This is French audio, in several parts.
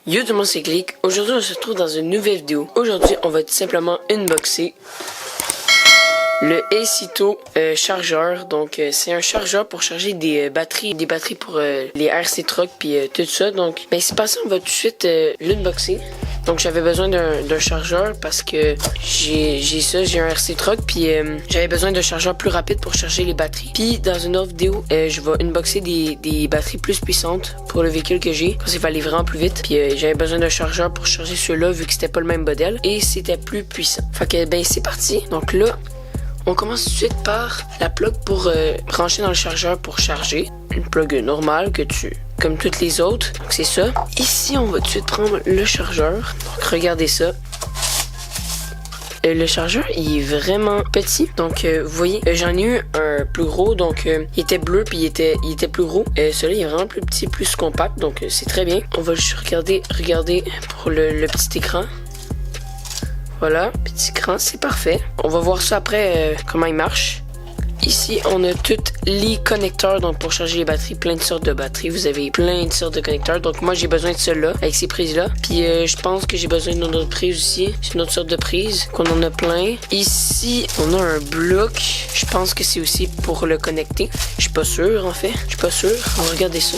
Yo tout le monde, c'est Click. Aujourd'hui on se retrouve dans une nouvelle vidéo. Aujourd'hui on va tout simplement unboxer le Acito chargeur. Donc c'est un chargeur pour charger des batteries pour les RC Truck puis tout ça. Donc ben c'est pas ça, on va tout de suite l'unboxer. Donc j'avais besoin d'un chargeur parce que j'ai un RC Truck puis j'avais besoin d'un chargeur plus rapide pour charger les batteries. Puis dans une autre vidéo, je vais unboxer des batteries plus puissantes pour le véhicule que j'ai parce qu'il fallait vraiment plus vite. Puis j'avais besoin d'un chargeur pour charger ceux-là vu que c'était pas le même modèle et c'était plus puissant. Fait que ben c'est parti. Donc là, on commence tout de suite par la plug pour brancher dans le chargeur pour charger. Une plug normale comme toutes les autres. Donc c'est ça. Ici, on va tout de suite prendre le chargeur. Donc regardez ça. Le chargeur, il est vraiment petit. Donc vous voyez, j'en ai eu un plus gros. Donc il était bleu puis il était plus gros. Celui-là, il est vraiment plus petit, plus compact. Donc c'est très bien. On va juste regarder pour le petit écran. Voilà, petit écran, c'est parfait. On va voir ça après, comment il marche. Ici, on a tous les connecteurs donc pour charger les batteries, plein de sortes de batteries. Vous avez plein de sortes de connecteurs. Donc moi, j'ai besoin de ceux-là, avec ces prises-là. Puis je pense que j'ai besoin d'une autre prise aussi. C'est une autre sorte de prise, qu'on en a plein. Ici, on a un bloc. Je pense que c'est aussi pour le connecter. Je suis pas sûr, en fait. Je suis pas sûr. On va regarder ça.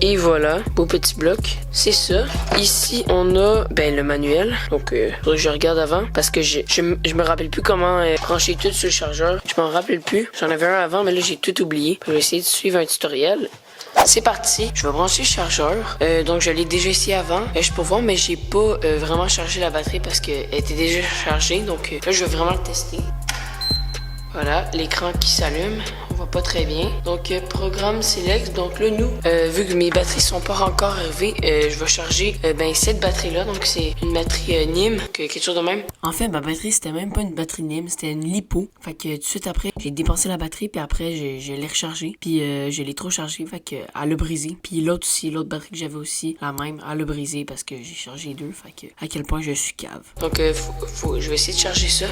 Et voilà, beau petit bloc, c'est ça. Ici, on a le manuel. Donc, faudrait que je regarde avant parce que je me rappelle plus comment brancher tout sur le chargeur. Je m'en rappelle plus. J'en avais un avant, mais là, j'ai tout oublié. Je vais essayer de suivre un tutoriel. C'est parti, je vais brancher le chargeur. Donc, je l'ai déjà essayé avant. Je peux voir, mais j'ai pas vraiment chargé la batterie parce qu'elle était déjà chargée. Donc, là, je vais vraiment le tester. Voilà, l'écran qui s'allume. On voit pas très bien. Donc, programme select. Donc là, nous, vu que mes batteries sont pas encore arrivées, je vais charger cette batterie-là. Donc, c'est une batterie NIM, quelque chose de même. En fait, ma batterie, c'était même pas une batterie NIM, c'était une LiPo. Fait que tout de suite après, j'ai dépensé la batterie, puis après, je l'ai rechargée. Puis, je l'ai trop chargée, fait que elle a brisé. Puis l'autre aussi, l'autre batterie que j'avais aussi, la même, elle a brisé parce que j'ai chargé les deux. Fait que, à quel point je suis cave. Donc, je vais essayer de charger ça.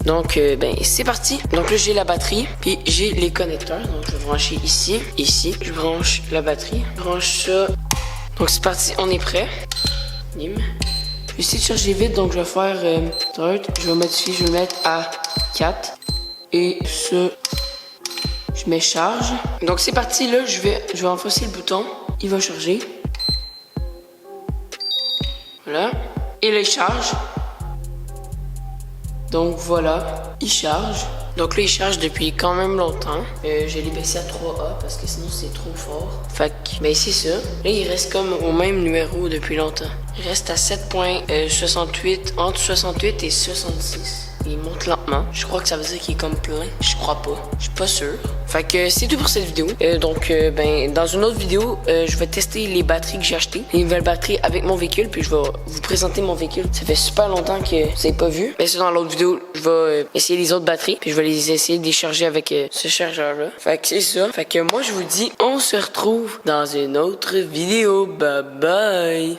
Donc, c'est parti. Donc là, j'ai la batterie, puis j'ai les connecteurs. Donc, je vais brancher ici. Je branche la batterie. Je branche ça. Donc, c'est parti. On est prêt. Bim. Je vais essayer de charger vite. Donc, je vais faire start. Je vais modifier. Je vais mettre à 4. Et ça, je mets charge. Donc, c'est parti. Là, je vais enfoncer le bouton. Il va charger. Voilà. Et là, il charge. Donc voilà, il charge. Donc là, il charge depuis quand même longtemps. Je l'ai baissé à 3A parce que sinon c'est trop fort. Fait que, c'est ça. Là, il reste comme au même numéro depuis longtemps. Il reste à 7.68, entre 68 et 66. Il monte lentement. Je crois que ça veut dire qu'il est comme plein. Je crois pas. Je suis pas sûr. Fait que c'est tout pour cette vidéo. Dans une autre vidéo, je vais tester les batteries que j'ai achetées. Les nouvelles batteries avec mon véhicule. Puis je vais vous présenter mon véhicule. Ça fait super longtemps que vous n'avez pas vu. Mais c'est dans l'autre vidéo, je vais essayer les autres batteries. Puis je vais les essayer de les charger avec ce chargeur-là. Fait que c'est ça. Fait que moi, je vous dis, on se retrouve dans une autre vidéo. Bye bye.